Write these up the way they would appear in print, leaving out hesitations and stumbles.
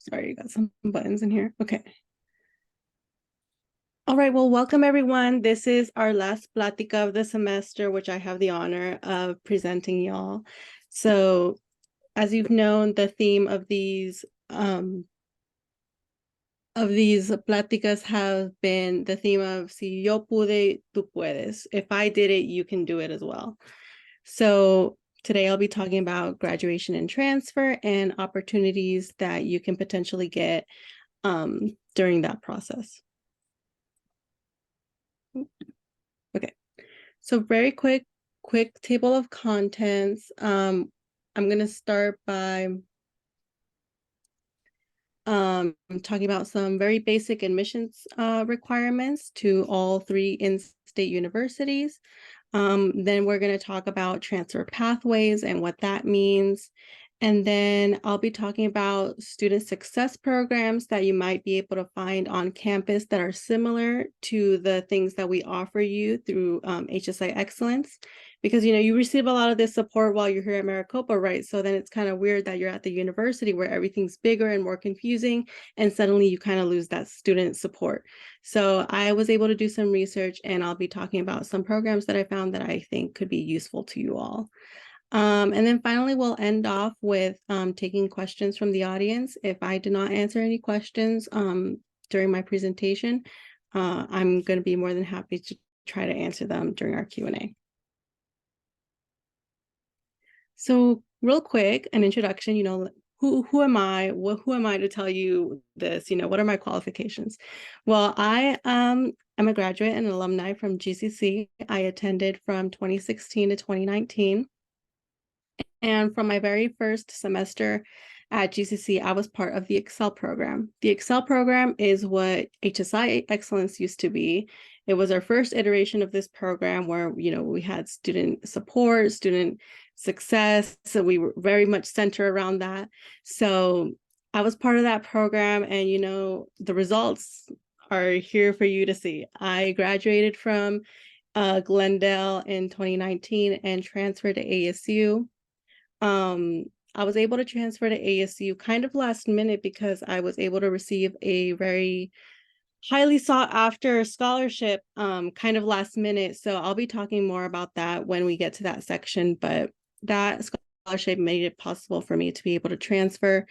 Sorry, you got some buttons in here. Okay. All right, well, welcome everyone. This is our last platica of the semester, which I have the honor of presenting y'all. So as you've known, the theme of these pláticas have been the theme of si yo pude, tú puedes. If I did it, you can do it as well. So today I'll be talking about graduation and transfer and opportunities that you can potentially get during that process. Okay, so very quick table of contents. I'm going to start by talking about some very basic admissions requirements to all 3 in-state universities. Then we're going to talk about transfer pathways and what that means. And then I'll be talking about student success programs that you might be able to find on campus that are similar to the things that we offer you through HSI Excellence. Because, you know, you receive a lot of this support while you're here at Maricopa, right? So then it's kind of weird that you're at the university where everything's bigger and more confusing, and suddenly you kind of lose that student support. So I was able to do some research, and I'll be talking about some programs that I found that I think could be useful to you all. And then finally, we'll end off with taking questions from the audience. If I did not answer any questions during my presentation, I'm going to be more than happy to try to answer them during our Q&A. So real quick, an introduction, you know, who am I? Who am I to tell you this? You know, what are my qualifications? Well, I am a graduate and an alumni from GCC. I attended from 2016 to 2019. And from my very first semester at GCC, I was part of the Excel program. The Excel program is what HSI Excellence used to be. It was our first iteration of this program where, you know, we had student support, student success. So we were very much centered around that. So I was part of that program, and, you know, the results are here for you to see. I graduated from Glendale in 2019 and transferred to ASU. I was able to transfer to ASU kind of last minute because I was able to receive a very highly sought after scholarship kind of last minute. So I'll be talking more about that when we get to that section, but that scholarship made it possible for me to be able to transfer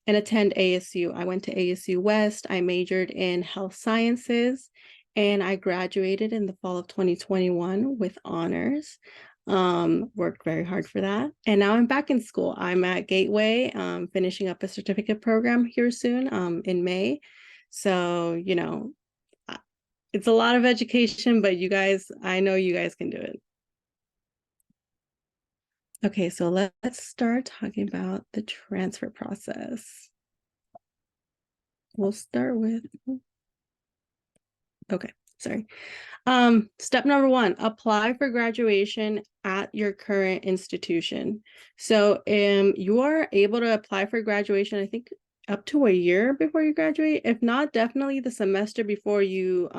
and attend ASU. I went to ASU West. I majored in health sciences, and I graduated in the fall of 2021 with honors. Worked very hard for that. And now I'm back in school. I'm at Gateway, finishing up a certificate program here soon, in May. So, you know, it's a lot of education, but you guys, I know you guys can do it. Okay, so let's start talking about the transfer process. We'll start with, okay, sorry. Step number 1, apply for graduation at your current institution. So you are able to apply for graduation, I think, up to a year before you graduate. If not, definitely the semester before you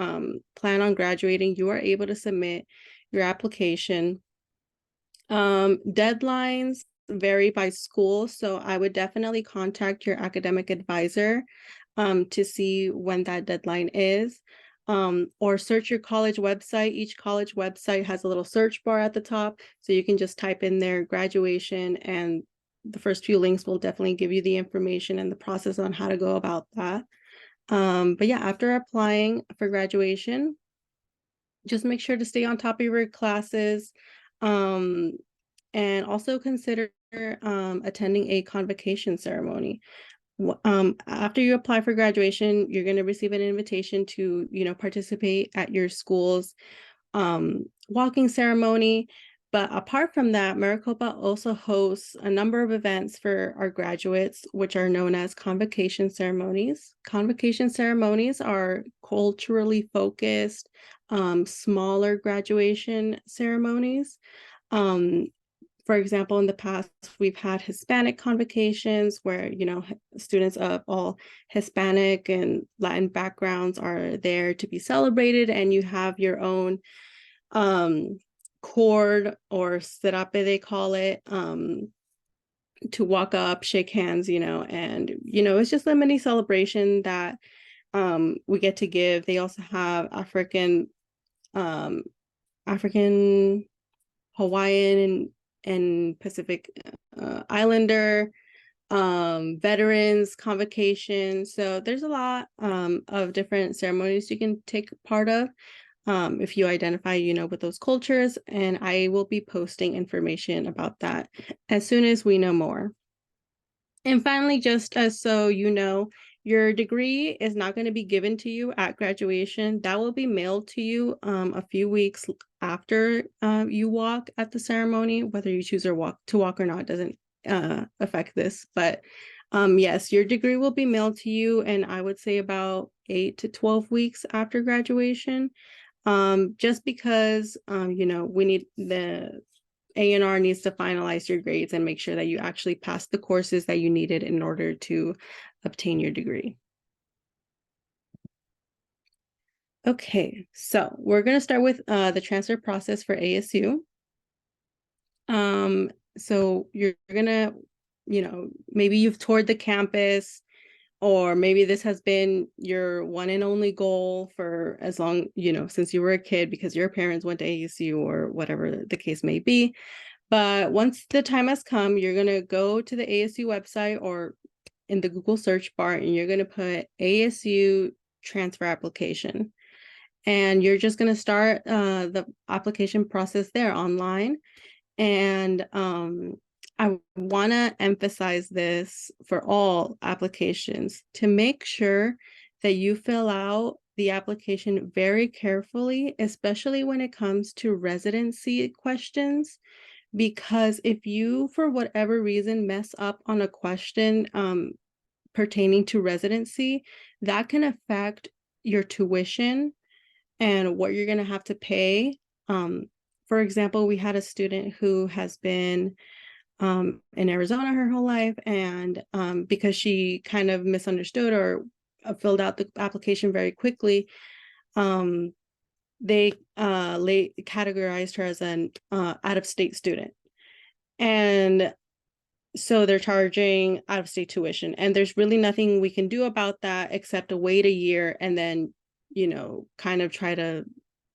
plan on graduating, you are able to submit your application. Deadlines vary by school, so I would definitely contact your academic advisor to see when that deadline is. Or search your college website. Each college website has a little search bar at the top, so you can just type in their graduation, and the first few links will definitely give you the information and the process on how to go about that. But yeah, after applying for graduation, just make sure to stay on top of your classes, and also consider attending a convocation ceremony. After you apply for graduation, you're going to receive an invitation to, you know, participate at your school's walking ceremony. But apart from that, Maricopa also hosts a number of events for our graduates, which are known as convocation ceremonies. Convocation ceremonies are culturally focused, smaller graduation ceremonies. For example, in the past, we've had Hispanic convocations where, you know, students of all Hispanic and Latin backgrounds are there to be celebrated, and you have your own cord or serape, they call it, to walk up, shake hands, and, it's just a mini celebration that we get to give. They also have um, African, Hawaiian, and Pacific Islander, veterans convocation. So there's a lot of different ceremonies you can take part of if you identify, with those cultures. And I will be posting information about that as soon as we know more. And finally, just as so you know, your degree is not going to be given to you at graduation. That will be mailed to you a few weeks after you walk at the ceremony. Whether you choose to walk or not doesn't affect this. But yes, your degree will be mailed to you, and I would say about 8 to 12 weeks after graduation. Just because we need the A&R needs to finalize your grades and make sure that you actually passed the courses that you needed in order to obtain your degree. Okay, so we're going to start with the transfer process for ASU. So you're going to, maybe you've toured the campus, or maybe this has been your one and only goal for as long, since you were a kid because your parents went to ASU or whatever the case may be. But once the time has come, you're going to go to the ASU website or in the Google search bar, and you're going to put ASU transfer application. And you're just going to start the application process there online. And I want to emphasize this for all applications to make sure that you fill out the application very carefully, especially when it comes to residency questions. Because if you, for whatever reason, mess up on a question pertaining to residency, that can affect your tuition and what you're going to have to pay. For example, we had a student who has been in Arizona her whole life, and because she kind of misunderstood or filled out the application very quickly, they categorized her as an out-of-state student. And so they're charging out-of-state tuition. And there's really nothing we can do about that except to wait a year and then, kind of try to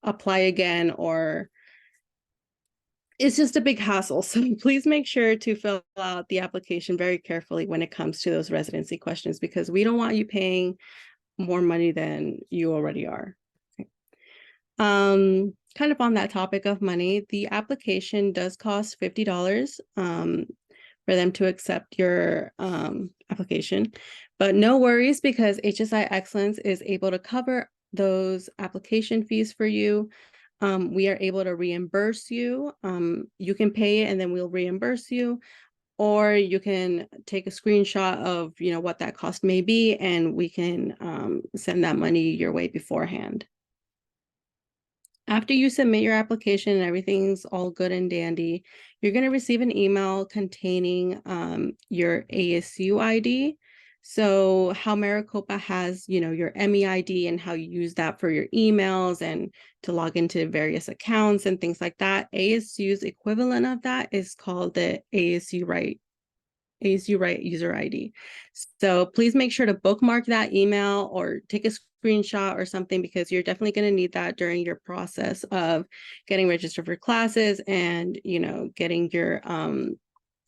apply again, or it's just a big hassle. So please make sure to fill out the application very carefully when it comes to those residency questions, because we don't want you paying more money than you already are. Kind of on that topic of money, the application does cost $50 for them to accept your application, but no worries, because HSI Excellence is able to cover those application fees for you. We are able to reimburse you. You can pay it and then we'll reimburse you, or you can take a screenshot of what that cost may be, and we can send that money your way beforehand. After you submit your application and everything's all good and dandy, you're going to receive an email containing your ASU ID. So how Maricopa has, your MEID and how you use that for your emails and to log into various accounts and things like that. ASU's equivalent of that is called the ASU Right user ID. So please make sure to bookmark that email or take a screenshot or something, because you're definitely going to need that during your process of getting registered for classes and, getting your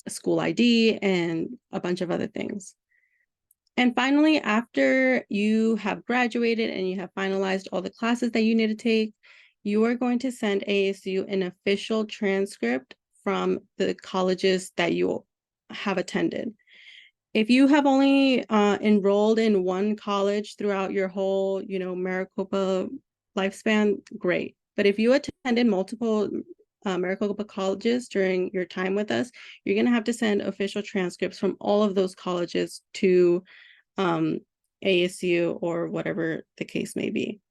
school ID and a bunch of other things. And finally, after you have graduated and you have finalized all the classes that you need to take, you are going to send ASU an official transcript from the colleges that you have attended. If you have only enrolled in one college throughout your whole, Maricopa lifespan, great. But if you attended multiple Maricopa colleges during your time with us, you're going to have to send official transcripts from all of those colleges to ASU or whatever the case may be,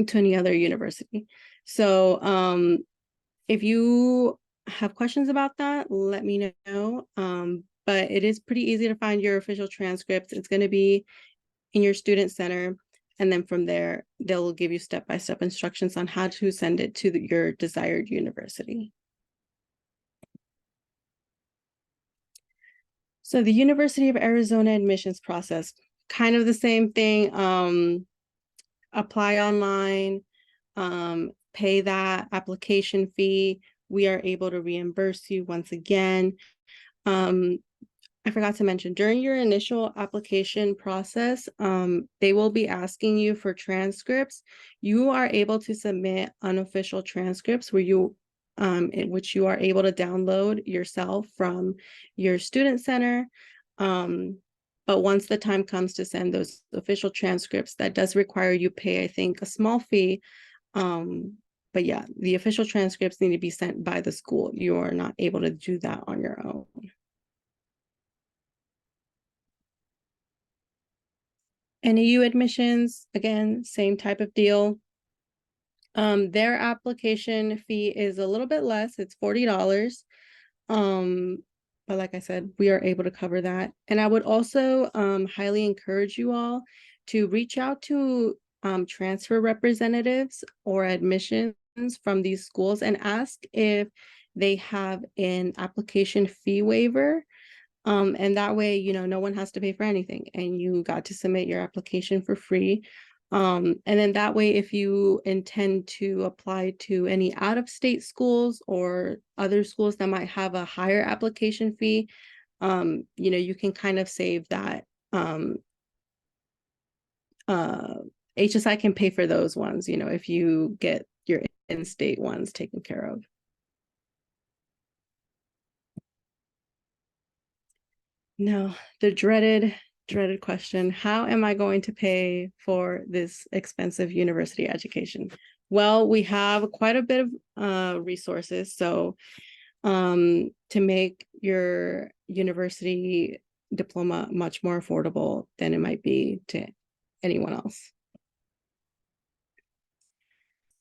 to any other university. So if you have questions about that, let me know. But it is pretty easy to find your official transcripts. It's going to be in your student center. And then from there, they'll give you step-by-step instructions on how to send it to your desired university. So the University of Arizona admissions process, kind of the same thing. Apply online, pay that application fee. We are able to reimburse you once again. I forgot to mention, during your initial application process, they will be asking you for transcripts. You are able to submit unofficial transcripts in which you are able to download yourself from your student center. But once the time comes to send those official transcripts, that does require you pay, I think, a small fee. But yeah, the official transcripts need to be sent by the school. You are not able to do that on your own. NAU admissions, again, same type of deal. Their application fee is a little bit less. It's $40. But like I said, we are able to cover that. And I would also highly encourage you all to reach out to transfer representatives or admissions from these schools and ask if they have an application fee waiver. And that way, no one has to pay for anything and you got to submit your application for free. And then that way, if you intend to apply to any out-of-state schools or other schools that might have a higher application fee, you can kind of save that. HSI can pay for those ones, if you get your in-state ones taken care of. No, the dreaded question. How am I going to pay for this expensive university education? Well, we have quite a bit of resources. So to make your university diploma much more affordable than it might be to anyone else.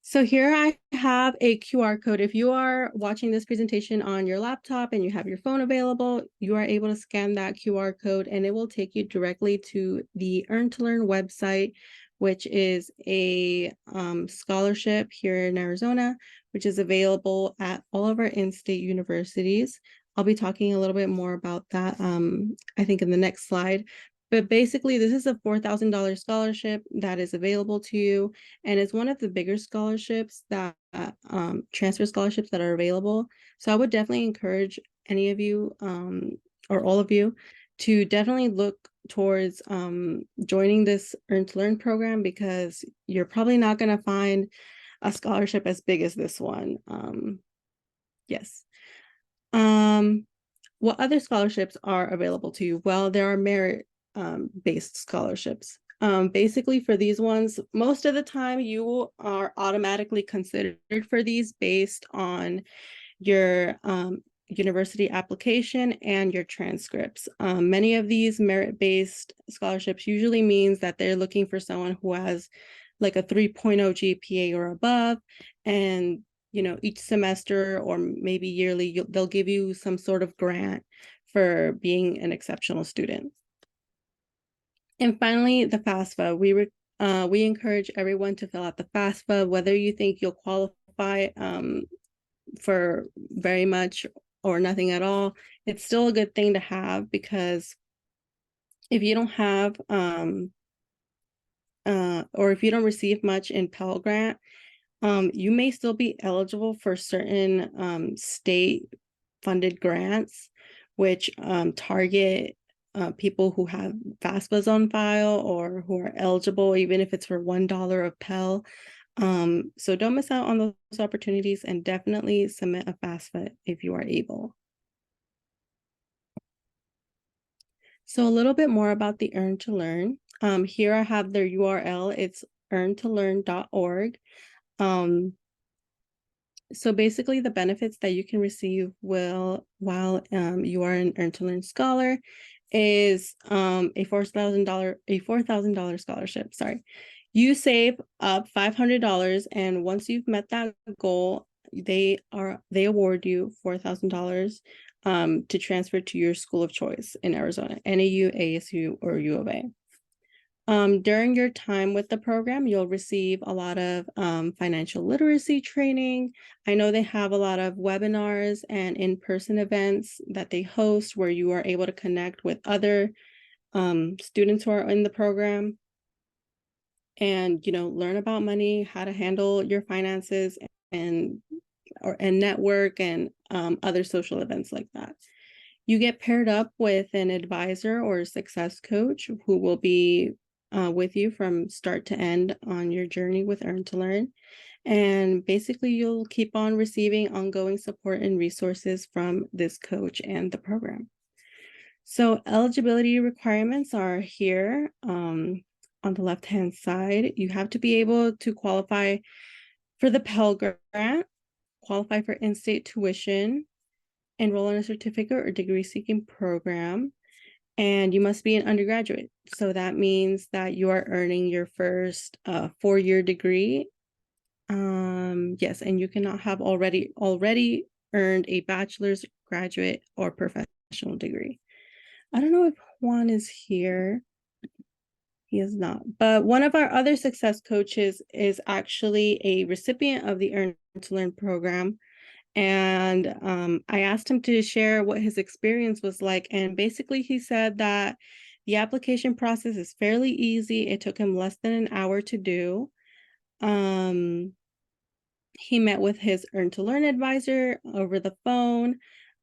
So here I have a QR code. If you are watching this presentation on your laptop and you have your phone available, you are able to scan that QR code and it will take you directly to the Earn to Learn website, which is a scholarship here in Arizona, which is available at all of our in-state universities. I'll be talking a little bit more about that, I think in the next slide. But basically, this is a $4,000 scholarship that is available to you. And it's one of the bigger scholarships that transfer scholarships that are available. So I would definitely encourage any of you or all of you to definitely look towards joining this Earn to Learn program, because you're probably not going to find a scholarship as big as this one. Yes. What other scholarships are available to you? Well, there are merit based scholarships. Basically for these ones, most of the time you are automatically considered for these based on your university application and your transcripts. Many of these merit-based scholarships usually means that they're looking for someone who has like a 3.0 GPA or above, and each semester or maybe yearly, they'll give you some sort of grant for being an exceptional student. And finally, the FAFSA. We encourage everyone to fill out the FAFSA, whether you think you'll qualify for very much or nothing at all. It's still a good thing to have, because if you don't have or if you don't receive much in Pell Grant, you may still be eligible for certain state funded grants, which target people who have FAFSAs on file or who are eligible, even if it's for $1 of Pell. So don't miss out on those opportunities, and definitely submit a FAFSA if you are able. So a little bit more about the Earn to Learn. Here I have their URL. It's earntolearn.org. So basically the benefits that you can receive while you are an Earn to Learn scholar is a $4,000 scholarship. Sorry. You save up $500, and once you've met that goal, they award you $4,000 to transfer to your school of choice in Arizona, NAU, ASU, or U of A. During your time with the program, you'll receive a lot of financial literacy training. I know they have a lot of webinars and in-person events that they host where you are able to connect with other students who are in the program and, learn about money, how to handle your finances and network and other social events like that. You get paired up with an advisor or a success coach who will be with you from start to end on your journey with Earn to Learn. And basically, you'll keep on receiving ongoing support and resources from this coach and the program. So eligibility requirements are here on the left-hand side. You have to be able to qualify for the Pell Grant, qualify for in-state tuition, enroll in a certificate or degree-seeking program, and you must be an undergraduate. So that means that you are earning your first 4-year degree. Yes, and you cannot have already earned a bachelor's, graduate, or professional degree. I don't know if Juan is here. He is not. But one of our other success coaches is actually a recipient of the Earn to Learn program. And I asked him to share what his experience was like. And basically, he said that the application process is fairly easy. It took him less than an hour to do. He met with his Earn to Learn advisor over the phone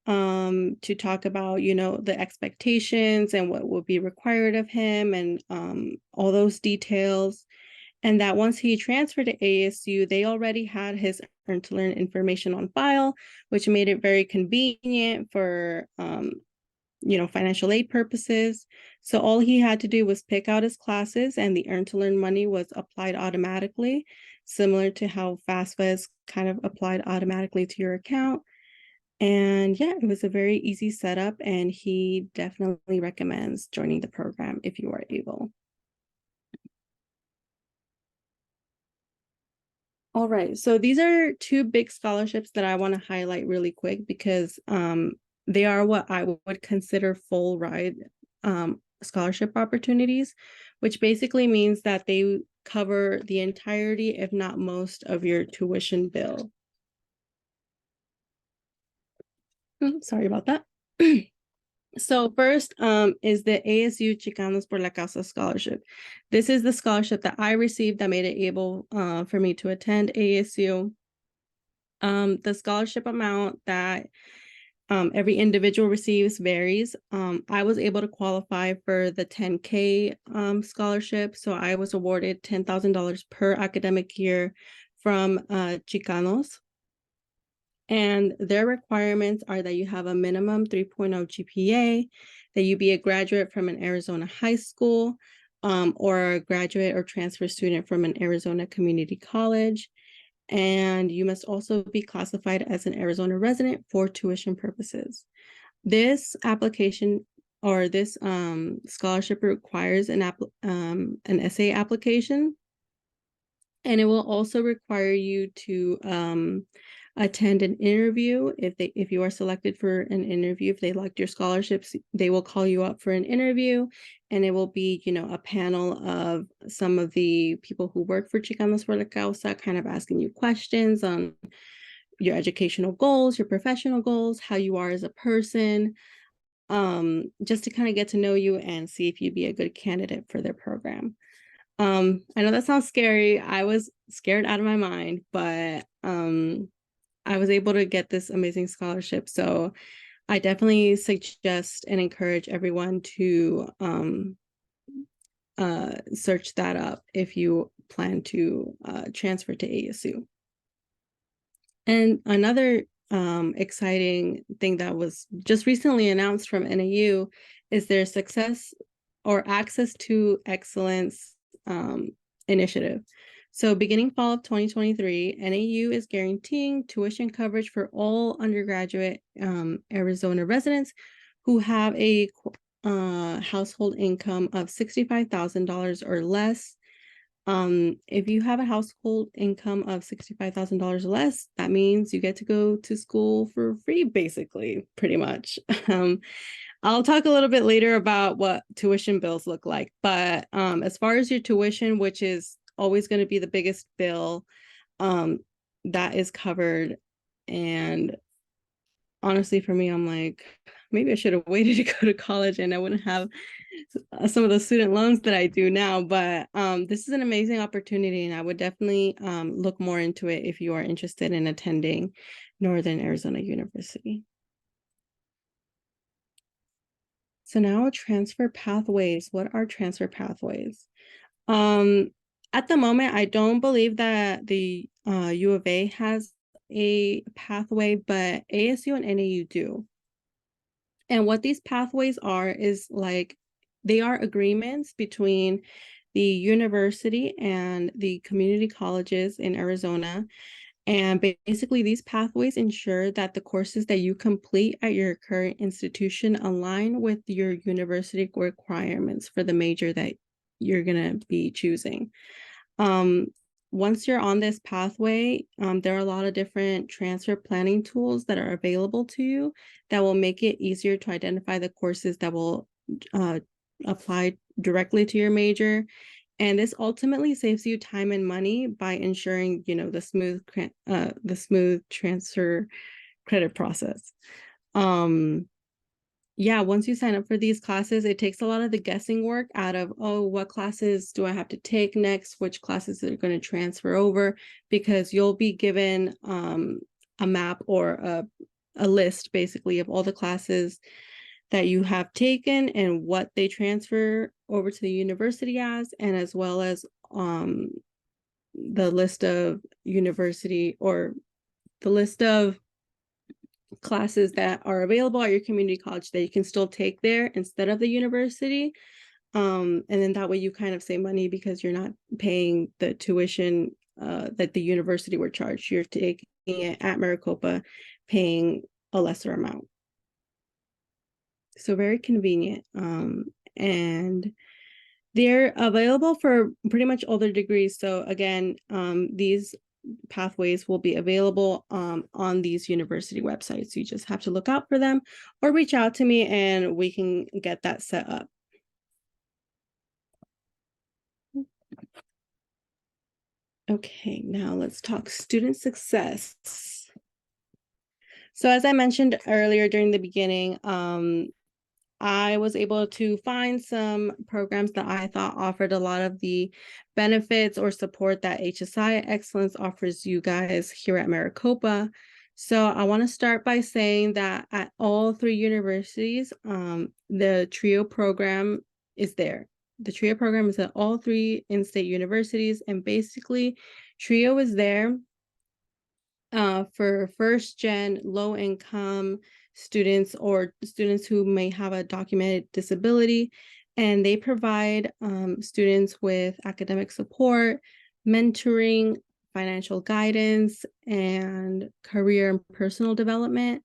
to talk about, the expectations and what will be required of him and all those details. And that once he transferred to ASU, they already had his Earn to Learn information on file, which made it very convenient for, financial aid purposes. So all he had to do was pick out his classes and the Earn to Learn money was applied automatically, similar to how FAFSA is kind of applied automatically to your account. And yeah, it was a very easy setup, and he definitely recommends joining the program if you are able. All right, so these are two big scholarships that I want to highlight really quick because they are what I would consider full ride scholarship opportunities, which basically means that they cover the entirety, if not most, of your tuition bill. Sorry about that. So first is the ASU Chicanos por la Causa Scholarship. This is the scholarship that I received that made it able for me to attend ASU. The scholarship amount that every individual receives varies. I was able to qualify for the 10K scholarship. So I was awarded $10,000 per academic year from Chicanos. And their requirements are that you have a minimum 3.0 GPA, that you be a graduate from an Arizona high school, or a graduate or transfer student from an Arizona community college. And you must also be classified as an Arizona resident for tuition purposes. This application or this scholarship requires an essay application, and it will also require you to attend an interview. If you are selected for an interview, if they liked your scholarships, they will call you up for an interview, and it will be, a panel of some of the people who work for Chicanos por la Causa, kind of asking you questions on your educational goals, your professional goals, how you are as a person, just to kind of get to know you and see if you'd be a good candidate for their program. I know that sounds scary. I was scared out of my mind, but I was able to get this amazing scholarship. So I definitely suggest and encourage everyone to search that up if you plan to transfer to ASU. And another exciting thing that was just recently announced from NAU is their Success or Access to Excellence initiative. So beginning fall of 2023, NAU is guaranteeing tuition coverage for all undergraduate Arizona residents who have a household income of $65,000 or less. If you have a household income of $65,000 or less, that means you get to go to school for free, basically, pretty much. I'll talk a little bit later about what tuition bills look like. But as far as your tuition, which is always going to be the biggest bill, um, that is covered. And honestly, for me, I'm like, maybe I should have waited to go to college and I wouldn't have some of the student loans that I do now. But this is an amazing opportunity, and I would definitely look more into it if you are interested in attending Northern Arizona University. So now transfer pathways. What are transfer pathways? Um, at the moment, I don't believe that the U of A has a pathway, but ASU and NAU do. And what these pathways are is like they are agreements between the university and the community colleges in Arizona. And basically, these pathways ensure that the courses that you complete at your current institution align with your university requirements for the major that you're going to be choosing. Um, Once you're on this pathway, there are a lot of different transfer planning tools that are available to you that will make it easier to identify the courses that will apply directly to your major. And this ultimately saves you time and money by ensuring, the smooth transfer credit process. Um, yeah, once you sign up for these classes, it takes a lot of the guessing work out of, oh, what classes do I have to take next? Which classes are going to transfer over? Because you'll be given a map or a list basically of all the classes that you have taken and what they transfer over to the university as, and as well as the list of university or the list of classes that are available at your community college that you can still take there instead of the university. And then that way you kind of save money because you're not paying the tuition that the university would charge. You're taking it at Maricopa, paying a lesser amount. So very convenient. And they're available for pretty much all their degrees. So again, these pathways will be available on these university websites. You just have to look out for them or reach out to me and we can get that set up. Okay, now let's talk student success. So as I mentioned earlier during the beginning, I was able to find some programs that I thought offered a lot of the benefits or support that HSI Excellence offers you guys here at Maricopa. So I want to start by saying that at all three universities, the TRIO program is there. The TRIO program is at all three in-state universities, and basically TRIO is there for first gen low income students or students who may have a documented disability, and they provide students with academic support, mentoring, financial guidance, and career and personal development.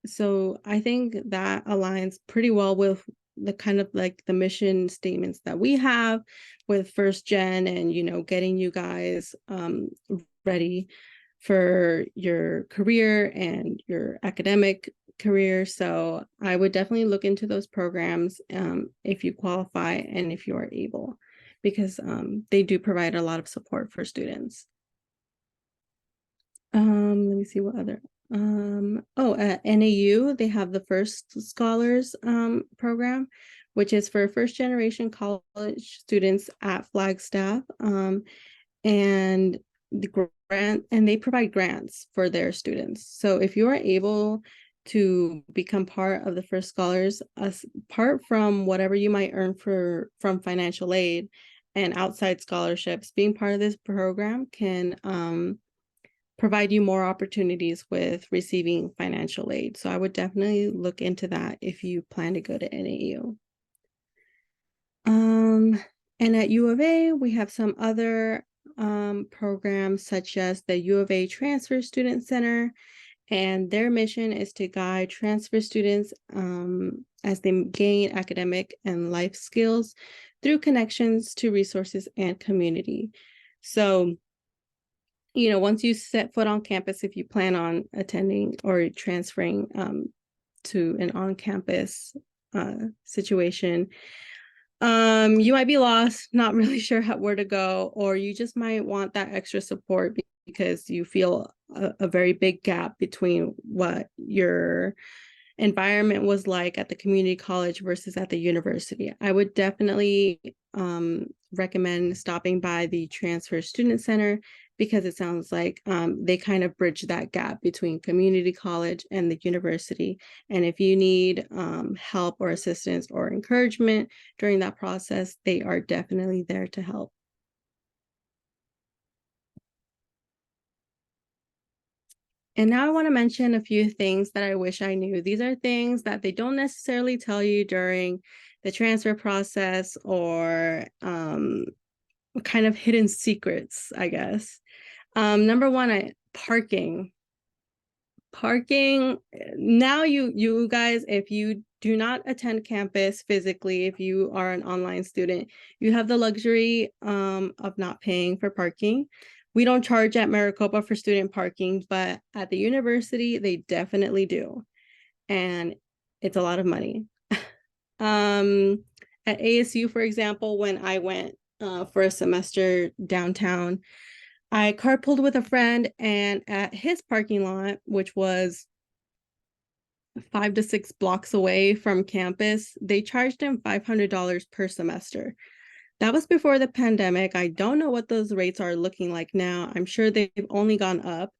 So I think that aligns pretty well with the kind of like the mission statements that we have with first gen, and getting you guys ready for your career and your academic career. So I would definitely look into those programs if you qualify and if you are able, because they do provide a lot of support for students. Let me see what other. At NAU, they have the First Scholars program, which is for first generation college students at Flagstaff. And they provide grants for their students. So if you are able to become part of the First Scholars, apart from whatever you might earn from financial aid and outside scholarships, being part of this program can provide you more opportunities with receiving financial aid. So I would definitely look into that if you plan to go to NAU. And at U of A, we have some other programs such as the U of A Transfer Student Center, and their mission is to guide transfer students as they gain academic and life skills through connections to resources and community. So once you set foot on campus, if you plan on attending or transferring to an on-campus situation, you might be lost, not really sure where to go, or you just might want that extra support because you feel a very big gap between what your environment was like at the community college versus at the university. I would definitely recommend stopping by the Transfer Student Center because it sounds like they kind of bridge that gap between community college and the university. And if you need help or assistance or encouragement during that process, they are definitely there to help. And now I want to mention a few things that I wish I knew. These are things that they don't necessarily tell you during the transfer process, or kind of hidden secrets, I guess. Number one, parking. Parking. Now you guys, if you do not attend campus physically, if you are an online student, you have the luxury of not paying for parking. We don't charge at Maricopa for student parking, but at the university, they definitely do. And it's a lot of money. At ASU, for example, when I went for a semester downtown, I carpooled with a friend, and at his parking lot, which was 5 to 6 blocks away from campus, they charged him $500 per semester. That was before the pandemic. I don't know what those rates are looking like now. I'm sure they've only gone up.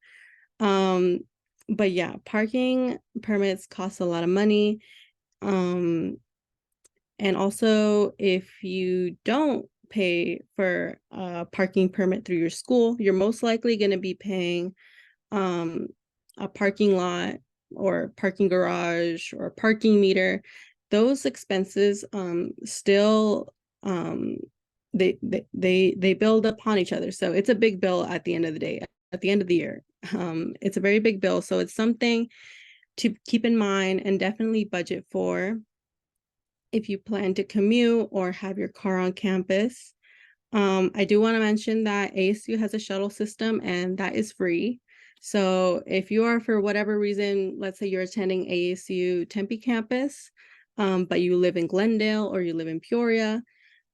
But yeah, parking permits cost a lot of money. And also, if you don't pay for a parking permit through your school, you're most likely going to be paying a parking lot or parking garage or parking meter. Those expenses still they build upon each other. So it's a big bill at the end of the day, at the end of the year. It's a very big bill. So it's something to keep in mind and definitely budget for if you plan to commute or have your car on campus. I do want to mention that ASU has a shuttle system, and that is free. So if you are, for whatever reason, let's say you're attending ASU Tempe campus, but you live in Glendale or you live in Peoria,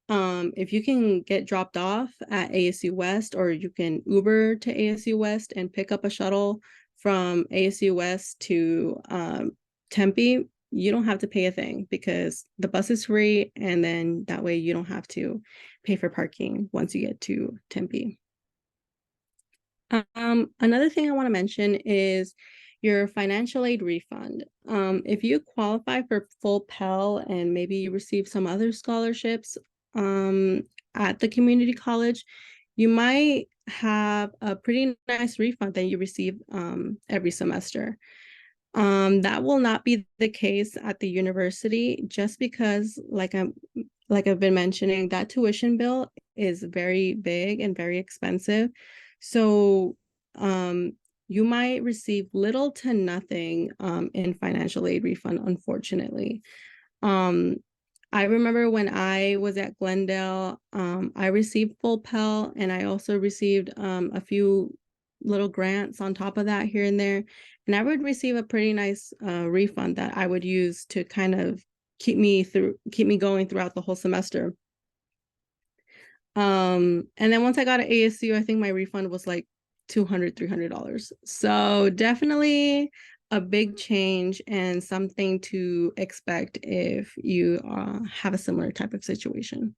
if you can get dropped off at ASU West, or you can Uber to ASU West and pick up a shuttle from ASU West to Tempe, you don't have to pay a thing because the bus is free, and then that way you don't have to pay for parking once you get to Tempe. Another thing I want to mention is your financial aid refund. If you qualify for full Pell and maybe you receive some other scholarships at the community college, you might have a pretty nice refund that you receive every semester. That will not be the case at the university, just because, like I've been mentioning, that tuition bill is very big and very expensive. So you might receive little to nothing in financial aid refund, unfortunately. I remember when I was at Glendale, I received full Pell, and I also received a few little grants on top of that here and there. And I would receive a pretty nice refund that I would use to kind of keep me going throughout the whole semester. And then once I got to ASU, I think my refund was like $200-$300. So definitely a big change and something to expect if you have a similar type of situation.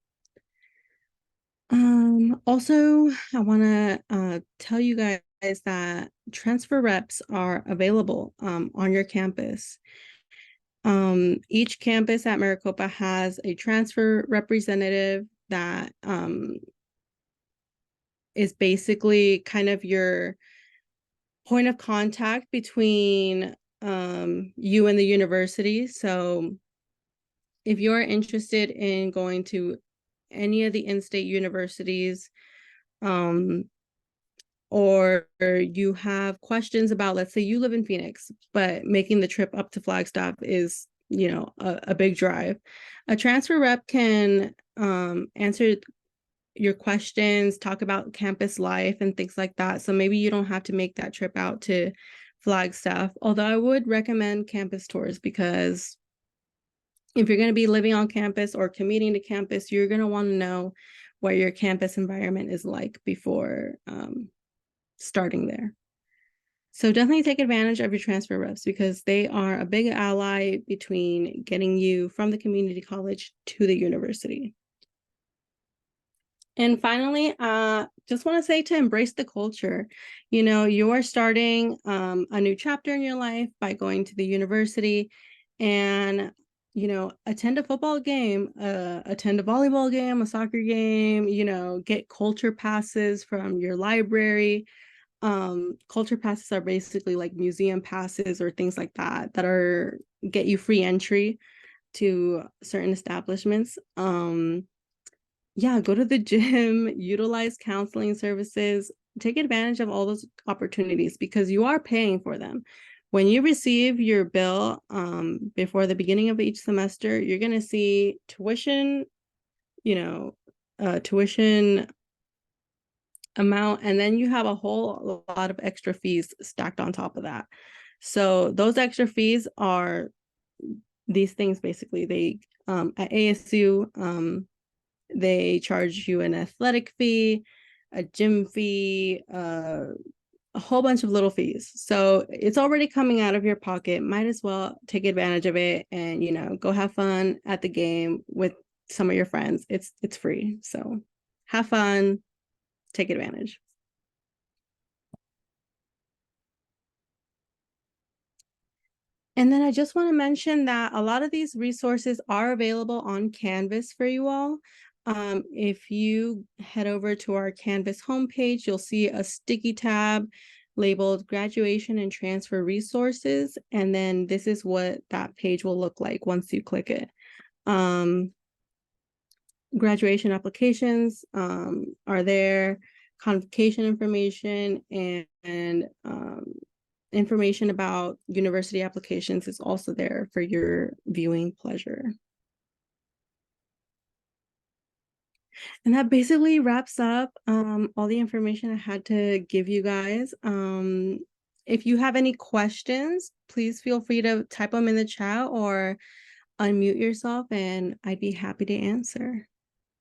Also, I want to tell you guys that transfer reps are available on your campus. Each campus at Maricopa has a transfer representative that is basically kind of your point of contact between you and the university. So if you're interested in going to any of the in-state universities, or you have questions about, let's say you live in Phoenix, but making the trip up to Flagstaff is, a big drive, a transfer rep can answer your questions, talk about campus life and things like that. So maybe you don't have to make that trip out to Flagstaff, although I would recommend campus tours because if you're going to be living on campus or commuting to campus, you're going to want to know what your campus environment is like before starting there. So definitely take advantage of your transfer reps because they are a big ally between getting you from the community college to the university. And finally, just want to say to embrace the culture. You know, you are starting a new chapter in your life by going to the university, and you know, attend a football game, attend a volleyball game, a soccer game. You know, get culture passes from your library. Culture passes are basically like museum passes or things like that that are get you free entry to certain establishments. Yeah, go to the gym, utilize counseling services, take advantage of all those opportunities because you are paying for them. When you receive your bill before the beginning of each semester, you're going to see tuition, you know, tuition amount, and then you have a whole lot of extra fees stacked on top of that. So those extra fees are these things basically. They at ASU, they charge you an athletic fee, a gym fee, a whole bunch of little fees. So it's already coming out of your pocket. Might as well take advantage of it and, you know, go have fun at the game with some of your friends. It's free. So have fun, take advantage. And then I just want to mention that a lot of these resources are available on Canvas for you all. If you head over to our Canvas homepage, you'll see a sticky tab labeled graduation and transfer resources. And then this is what that page will look like once you click it. Graduation applications are there, convocation information, and information about university applications is also there for your viewing pleasure. And that basically wraps up all the information I had to give you guys. If you have any questions, please feel free to type them in the chat or unmute yourself and I'd be happy to answer.